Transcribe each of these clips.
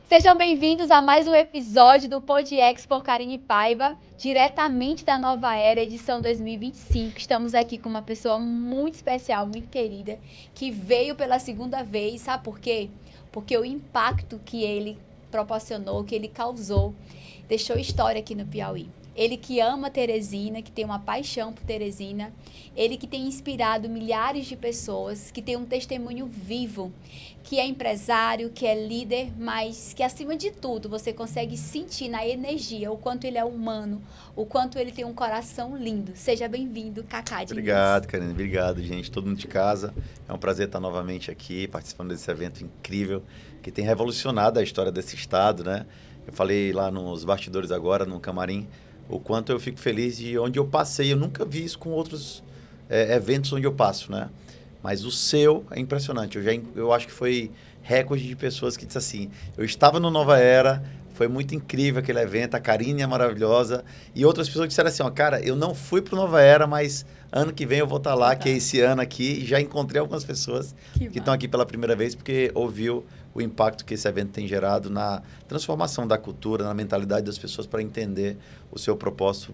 Sejam bem-vindos a mais um episódio do PodEx por Karine Paiva, diretamente da Nova Era, edição 2025. Estamos aqui com uma pessoa muito especial, muito querida, que veio pela segunda vez. Sabe por quê? Porque o impacto que ele proporcionou, que ele causou, deixou história aqui no Piauí. Ele que ama Teresina, que tem uma paixão por Teresina, ele que tem inspirado milhares de pessoas, que tem um testemunho vivo, que é empresário, que é líder, mas que acima de tudo você consegue sentir na energia o quanto ele é humano, o quanto ele tem um coração lindo. Seja bem-vindo, Cacá Diniz. Obrigado, Karine. Obrigado, gente. Todo mundo de casa. É um prazer estar novamente aqui, participando desse evento incrível, que tem revolucionado a história desse estado, né? Eu falei lá nos bastidores agora, no camarim, o quanto eu fico feliz de onde eu passei. Eu nunca vi isso com outros eventos onde eu passo, né? Mas o seu é impressionante. Eu acho que foi recorde de pessoas que disse assim, eu estava no Nova Era, foi muito incrível aquele evento, a Karine é maravilhosa. E outras pessoas disseram assim, ó, cara, eu não fui pro Nova Era, mas ano que vem eu vou estar lá, que é esse ano aqui. E já encontrei algumas pessoas que estão aqui pela primeira vez, porque ouviu o impacto que esse evento tem gerado na transformação da cultura, na mentalidade das pessoas para entender o seu propósito,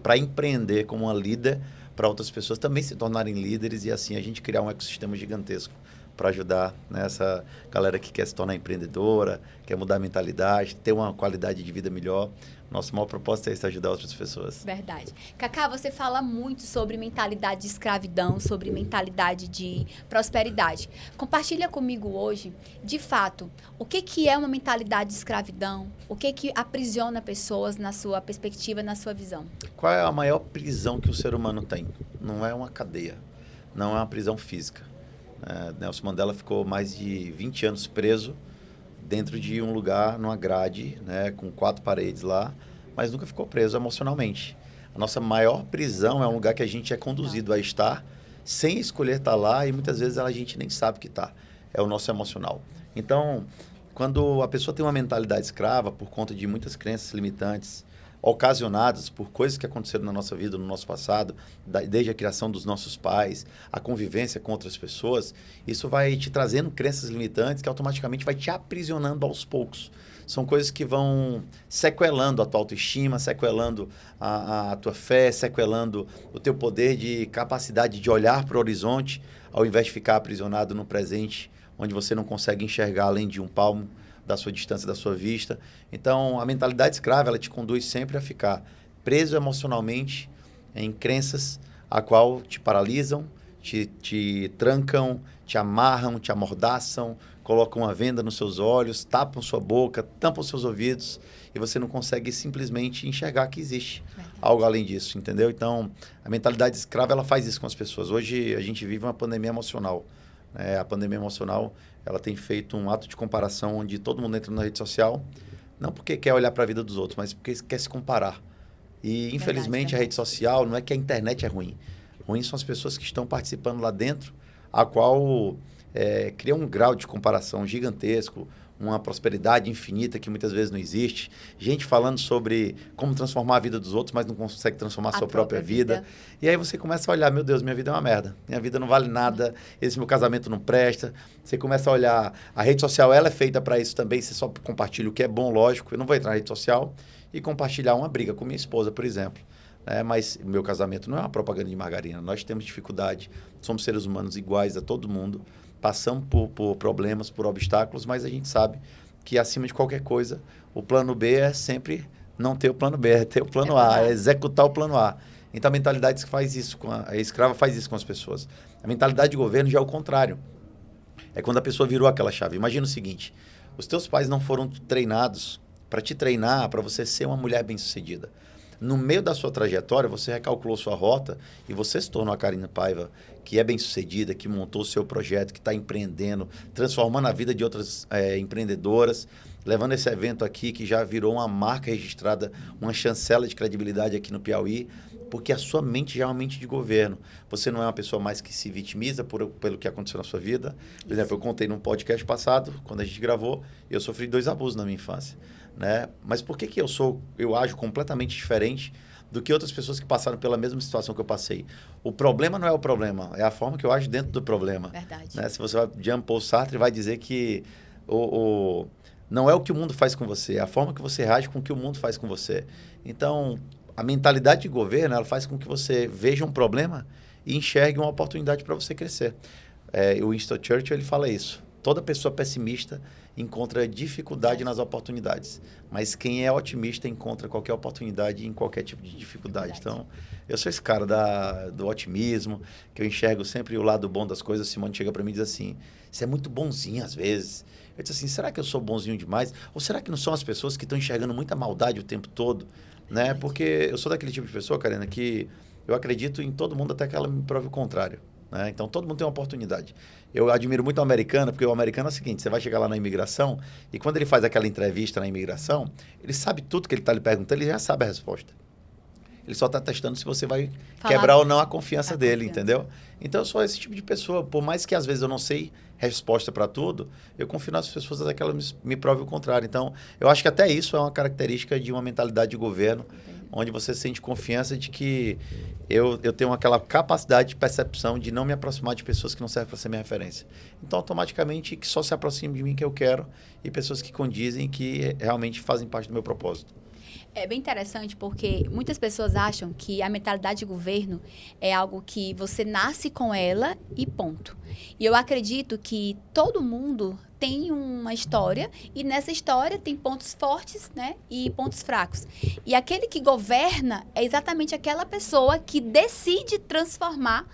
para empreender como uma líder, para outras pessoas também se tornarem líderes e assim a gente criar um ecossistema gigantesco para ajudar, né, essa galera que quer se tornar empreendedora, quer mudar a mentalidade, ter uma qualidade de vida melhor. Nosso maior propósito é esse, ajudar outras pessoas. Verdade. Cacá, você fala muito sobre mentalidade de escravidão, sobre mentalidade de prosperidade. Compartilha comigo hoje, de fato, o que é uma mentalidade de escravidão? O que aprisiona pessoas na sua perspectiva, na sua visão? Qual é a maior prisão que o ser humano tem? Não é uma cadeia, não é uma prisão física. Nelson Mandela ficou mais de 20 anos preso dentro de um lugar, numa grade, né, com 4 paredes lá, mas nunca ficou preso emocionalmente. A nossa maior prisão é um lugar que a gente é conduzido a estar sem escolher estar lá e muitas vezes a gente nem sabe que está. É o nosso emocional. Então, quando a pessoa tem uma mentalidade escrava por conta de muitas crenças limitantes, ocasionadas por coisas que aconteceram na nossa vida, no nosso passado, desde a criação dos nossos pais, a convivência com outras pessoas, isso vai te trazendo crenças limitantes que automaticamente vai te aprisionando aos poucos. São coisas que vão sequelando a tua autoestima, sequelando a tua fé, sequelando o teu poder de capacidade de olhar para o horizonte, ao invés de ficar aprisionado no presente, onde você não consegue enxergar além de um palmo da sua distância, da sua vista. Então, a mentalidade escrava, ela te conduz sempre a ficar preso emocionalmente em crenças a qual te paralisam, te trancam, te amarram, te amordaçam, colocam uma venda nos seus olhos, tapam sua boca, tampam seus ouvidos e você não consegue simplesmente enxergar que existe algo além disso, entendeu? Então, a mentalidade escrava, ela faz isso com as pessoas. Hoje, a gente vive uma pandemia emocional. A pandemia emocional, ela tem feito um ato de comparação onde todo mundo entra na rede social, não porque quer olhar para a vida dos outros, mas porque quer se comparar. E, infelizmente, a rede social, não é que a internet é ruim. Ruim são as pessoas que estão participando lá dentro, a qual cria um grau de comparação gigantesco, uma prosperidade infinita que muitas vezes não existe. Gente falando sobre como transformar a vida dos outros, mas não consegue transformar a sua própria vida. E aí você começa a olhar, meu Deus, minha vida é uma merda. Minha vida não vale nada, esse meu casamento não presta. Você começa a olhar, a rede social ela é feita para isso também, você só compartilha o que é bom, lógico. Eu não vou entrar na rede social e compartilhar uma briga com minha esposa, por exemplo. Mas o meu casamento não é uma propaganda de margarina. Nós temos dificuldade, somos seres humanos iguais a todo mundo, passamos por problemas, por obstáculos, mas a gente sabe que acima de qualquer coisa, o plano B é sempre não ter o plano B, é ter o plano A, é executar o plano A. Então a mentalidade faz isso, a escrava faz isso com as pessoas. A mentalidade de governo já é o contrário. É quando a pessoa virou aquela chave. Imagina o seguinte, os teus pais não foram treinados para te treinar, para você ser uma mulher bem-sucedida. No meio da sua trajetória, você recalculou sua rota e você se tornou a Karine Paiva, que é bem-sucedida, que montou o seu projeto, que está empreendendo, transformando a vida de outras empreendedoras, levando esse evento aqui, que já virou uma marca registrada, uma chancela de credibilidade aqui no Piauí, porque a sua mente já é uma mente de governo. Você não é uma pessoa mais que se vitimiza pelo que aconteceu na sua vida. Por exemplo, eu contei num podcast passado, quando a gente gravou, eu sofri 2 abusos na minha infância. Mas por que eu ajo completamente diferente do que outras pessoas que passaram pela mesma situação que eu passei? O problema não é o problema, é a forma que eu ajo dentro do problema. Verdade. Se você vai, Jean Paul Sartre vai dizer que Não é o que o mundo faz com você, é a forma que você reage com o que o mundo faz com você. Então, a mentalidade de governo, ela faz com que você veja um problema e enxergue uma oportunidade para você crescer. O Winston Churchill, ele fala isso. Toda pessoa pessimista encontra dificuldade nas oportunidades, mas quem é otimista encontra qualquer oportunidade em qualquer tipo de dificuldade. Então, eu sou esse cara do otimismo, que eu enxergo sempre o lado bom das coisas. Simone chega para mim e diz assim, você é muito bonzinho às vezes. Eu disse assim, será que eu sou bonzinho demais? Ou será que não são as pessoas que estão enxergando muita maldade o tempo todo? Né? Porque eu sou daquele tipo de pessoa, Karina, que eu acredito em todo mundo até que ela me prove o contrário. Né? Então, todo mundo tem uma oportunidade. Eu admiro muito o americano, porque o americano é o seguinte, você vai chegar lá na imigração e quando ele faz aquela entrevista na imigração, ele sabe tudo que ele está lhe perguntando, ele já sabe a resposta. Ele só está testando se você vai quebrar ou não a confiança dele, entendeu? Então, eu sou esse tipo de pessoa. Por mais que às vezes eu não sei resposta para tudo, eu confio nas pessoas até que elas me provem o contrário. Então, eu acho que até isso é uma característica de uma mentalidade de governo, onde você sente confiança de que eu tenho aquela capacidade de percepção de não me aproximar de pessoas que não servem para ser minha referência. Então, automaticamente, que só se aproxime de mim que eu quero e pessoas que condizem, que realmente fazem parte do meu propósito. É bem interessante porque muitas pessoas acham que a mentalidade de governo é algo que você nasce com ela e ponto. E eu acredito que todo mundo tem uma história e nessa história tem pontos fortes, né, e pontos fracos. E aquele que governa é exatamente aquela pessoa que decide transformar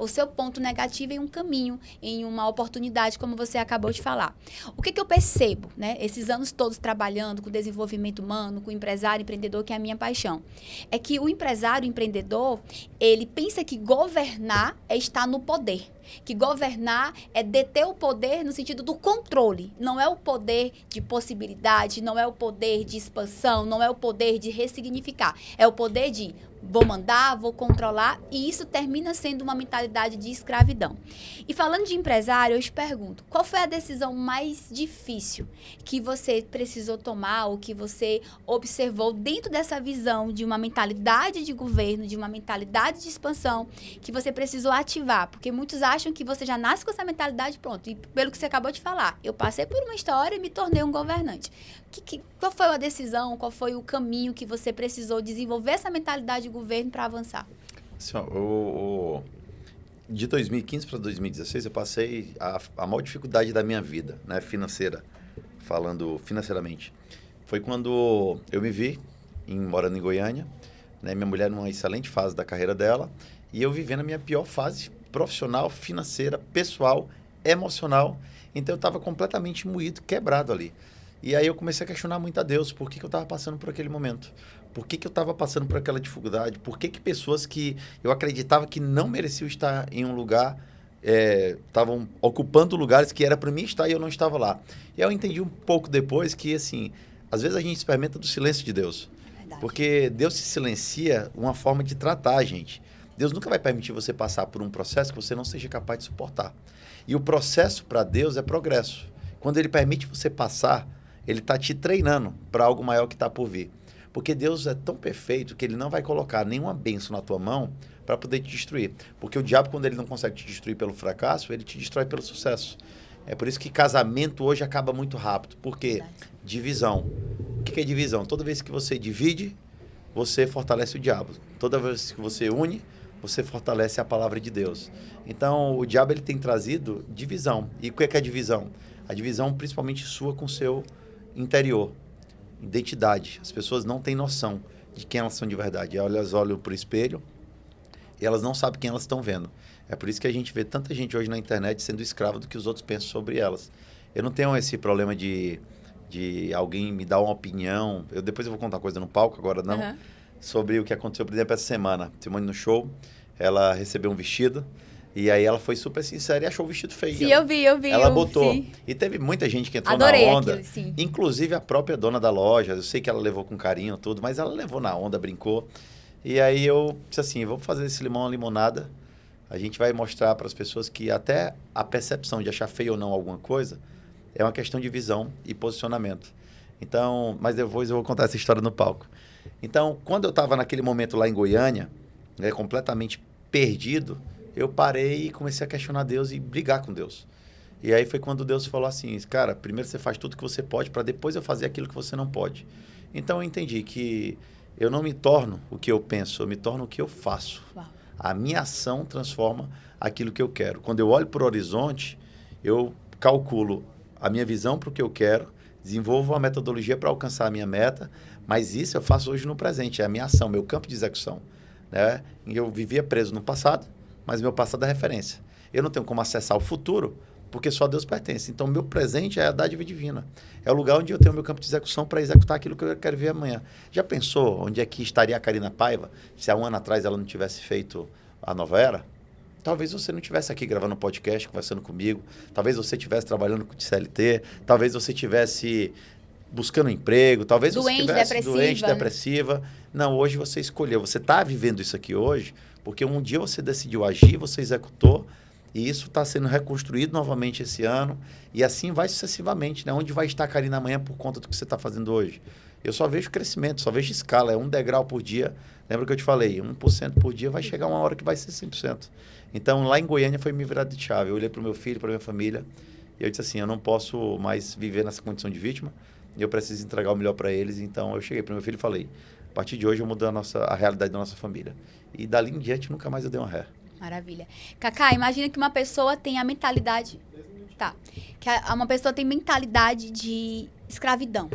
o seu ponto negativo em um caminho, em uma oportunidade, como você acabou de falar. O que eu percebo, né, esses anos todos trabalhando com desenvolvimento humano, com empresário, empreendedor, que é a minha paixão, é que o empresário, o empreendedor, ele pensa que governar é estar no poder. Que governar é deter o poder no sentido do controle. Não é o poder de possibilidade, não é o poder de expansão, não é o poder de ressignificar. É o poder de vou mandar, vou controlar, e isso termina sendo uma mentalidade de escravidão. E falando de empresário, eu te pergunto, qual foi a decisão mais difícil que você precisou tomar ou que você observou dentro dessa visão de uma mentalidade de governo, de uma mentalidade de expansão, que você precisou ativar? Porque muitos acham que você já nasce com essa mentalidade, pronto, e pelo que você acabou de falar, eu passei por uma história e me tornei um governante. Qual foi a decisão, qual foi o caminho que você precisou desenvolver essa mentalidade de governo para avançar? Assim, ó, de 2015 para 2016, eu passei a maior dificuldade da minha vida, né, financeira, falando financeiramente. Foi quando eu me vi morando em Goiânia, né, minha mulher numa excelente fase da carreira dela, e eu vivendo a minha pior fase profissional, financeira, pessoal, emocional. Então, eu estava completamente moído, quebrado ali. E aí eu comecei a questionar muito a Deus, por que eu estava passando por aquele momento? Por que eu estava passando por aquela dificuldade? Por que pessoas que eu acreditava que não mereciam estar em um lugar, estavam ocupando lugares que era para mim estar e eu não estava lá? E aí eu entendi um pouco depois que, assim, às vezes a gente experimenta do silêncio de Deus. Verdade. Porque Deus se silencia uma forma de tratar a gente. Deus nunca vai permitir você passar por um processo que você não seja capaz de suportar. E o processo para Deus é progresso. Quando Ele permite você passar, Ele está te treinando para algo maior que está por vir. Porque Deus é tão perfeito que Ele não vai colocar nenhuma bênção na tua mão para poder te destruir. Porque o diabo, quando ele não consegue te destruir pelo fracasso, ele te destrói pelo sucesso. É por isso que casamento hoje acaba muito rápido. Por quê? Divisão. O que é divisão? Toda vez que você divide, você fortalece o diabo. Toda vez que você une, você fortalece a palavra de Deus. Então, o diabo ele tem trazido divisão. E o que é divisão? A divisão principalmente sua com o seu interior, identidade. As pessoas não têm noção de quem elas são de verdade. Elas olham para o espelho e elas não sabem quem elas estão vendo. É por isso que a gente vê tanta gente hoje na internet sendo escrava do que os outros pensam sobre elas. Eu não tenho esse problema de alguém me dar uma opinião. Depois eu vou contar uma coisa no palco, agora não. Sobre o que aconteceu, por exemplo, essa semana. Simone no show, ela recebeu um vestido. E aí ela foi super sincera e achou o vestido feio. Sim, eu vi. Ela botou. Sim. E teve muita gente que entrou Adorei na onda. Aquilo, sim. Inclusive a própria dona da loja. Eu sei que ela levou com carinho tudo, mas ela levou na onda, brincou. E aí eu disse assim, vamos fazer esse limão uma limonada. A gente vai mostrar para as pessoas que até a percepção de achar feio ou não alguma coisa é uma questão de visão e posicionamento. Então, mas depois eu vou contar essa história no palco. Então, quando eu estava naquele momento lá em Goiânia, né, completamente perdido, eu parei e comecei a questionar Deus e brigar com Deus. E aí foi quando Deus falou assim, cara, primeiro você faz tudo que você pode para depois eu fazer aquilo que você não pode. Então eu entendi que eu não me torno o que eu penso, eu me torno o que eu faço. Uau. A minha ação transforma aquilo que eu quero. Quando eu olho para o horizonte, eu calculo a minha visão para o que eu quero, desenvolvo uma metodologia para alcançar a minha meta, mas isso eu faço hoje no presente, é a minha ação, meu campo de execução. Né? Eu vivia preso no passado, mas meu passado é referência. Eu não tenho como acessar o futuro, porque só Deus pertence. Então, meu presente é a dádiva divina. É o lugar onde eu tenho meu campo de execução para executar aquilo que eu quero ver amanhã. Já pensou onde é que estaria a Karina Paiva se há um ano atrás ela não tivesse feito a Nova Era? Talvez você não estivesse aqui gravando um podcast, conversando comigo. Talvez você estivesse trabalhando com CLT. Talvez você estivesse buscando um emprego. Talvez você estivesse doente, depressiva. Não, hoje você escolheu. Você está vivendo isso aqui hoje porque um dia você decidiu agir, você executou. E isso está sendo reconstruído novamente esse ano. E assim vai sucessivamente. Né? Onde vai estar a Karina amanhã por conta do que você está fazendo hoje? Eu só vejo crescimento, só vejo escala. É 1 degrau por dia. Lembra que eu te falei? 1% por dia vai chegar uma hora que vai ser 100%. Então, lá em Goiânia foi me virar de chave. Eu olhei para o meu filho, para a minha família. E eu disse assim, eu não posso mais viver nessa condição de vítima. Eu preciso entregar o melhor para eles. Então, eu cheguei para o meu filho e falei, a partir de hoje eu mudo a realidade da nossa família. E dali em diante, nunca mais eu dei uma ré. Maravilha. Cacá, imagina que uma pessoa tem a mentalidade... Tá. Que uma pessoa tem mentalidade de escravidão.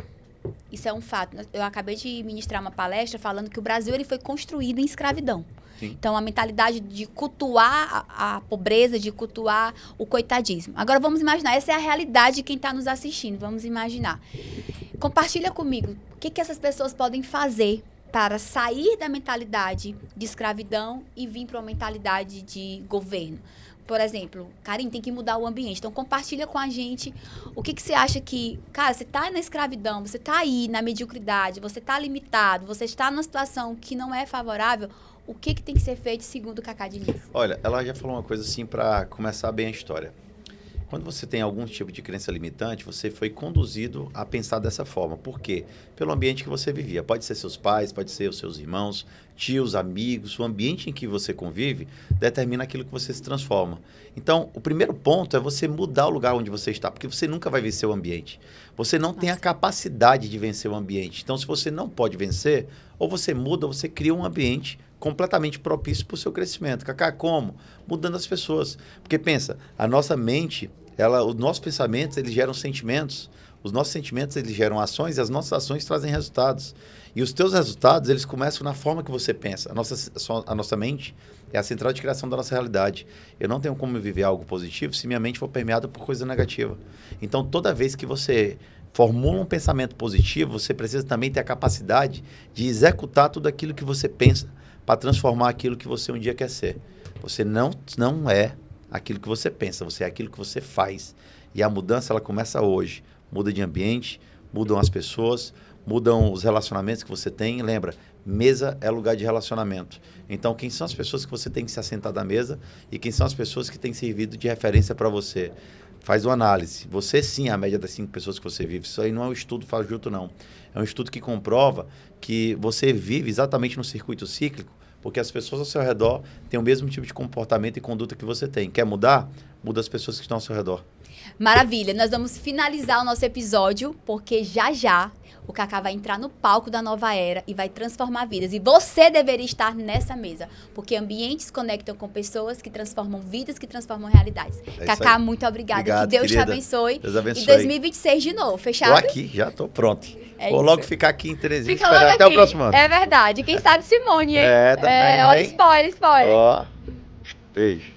Isso é um fato. Eu acabei de ministrar uma palestra falando que o Brasil ele foi construído em escravidão. Sim. Então, a mentalidade de cultuar a pobreza, de cultuar o coitadismo. Agora, vamos imaginar. Essa é a realidade de quem está nos assistindo. Vamos imaginar. Compartilha comigo. O que essas pessoas podem fazer para sair da mentalidade de escravidão e vir para uma mentalidade de governo? Por exemplo, Karine, tem que mudar o ambiente. Então, compartilha com a gente o que você acha que... Cara, você está na escravidão, você está aí na mediocridade, você está limitado, você está numa situação que não é favorável. O que tem que ser feito segundo o Cacá Diniz? Olha, ela já falou uma coisa assim para começar bem a história. Quando você tem algum tipo de crença limitante, você foi conduzido a pensar dessa forma. Por quê? Pelo ambiente que você vivia. Pode ser seus pais, pode ser os seus irmãos, tios, amigos. O ambiente em que você convive determina aquilo que você se transforma. Então, o primeiro ponto é você mudar o lugar onde você está, porque você nunca vai vencer o ambiente. Você não tem a capacidade de vencer o ambiente. Então, se você não pode vencer, ou você muda, ou você cria um ambiente completamente propício para o seu crescimento. Cacá, como? Mudando as pessoas. Porque pensa, a nossa mente... os nossos pensamentos, eles geram sentimentos, os nossos sentimentos, eles geram ações e as nossas ações trazem resultados. E os teus resultados, eles começam na forma que você pensa. A nossa mente é a central de criação da nossa realidade. Eu não tenho como viver algo positivo se minha mente for permeada por coisa negativa. Então, toda vez que você formula um pensamento positivo, você precisa também ter a capacidade de executar tudo aquilo que você pensa para transformar aquilo que você um dia quer ser. Você não é aquilo que você pensa, você é aquilo que você faz. E a mudança, ela começa hoje. Muda de ambiente, mudam as pessoas, mudam os relacionamentos que você tem. Lembra, mesa é lugar de relacionamento. Então, quem são as pessoas que você tem que se assentar da mesa e quem são as pessoas que têm servido de referência para você? Faz uma análise. Você, sim, é a média das 5 pessoas que você vive. Isso aí não é um estudo fajuto, não. É um estudo que comprova que você vive exatamente no circuito cíclico, porque as pessoas ao seu redor têm o mesmo tipo de comportamento e conduta que você tem. Quer mudar? Muda as pessoas que estão ao seu redor. Maravilha. Nós vamos finalizar o nosso episódio, porque já o Cacá vai entrar no palco da nova era e vai transformar vidas. E você deveria estar nessa mesa, porque ambientes conectam com pessoas que transformam vidas, que transformam realidades. Cacá, muito obrigada. Obrigado, que Deus querida. te abençoe. Deus abençoe. E 2026 de novo, fechado? Tô aqui, já tô pronto. Vou logo ficar aqui em Teresina, Fica esperar logo até aqui. o próximo ano. É verdade. Quem sabe Simone, hein? Também, olha, hein? spoiler. Ó, beijo.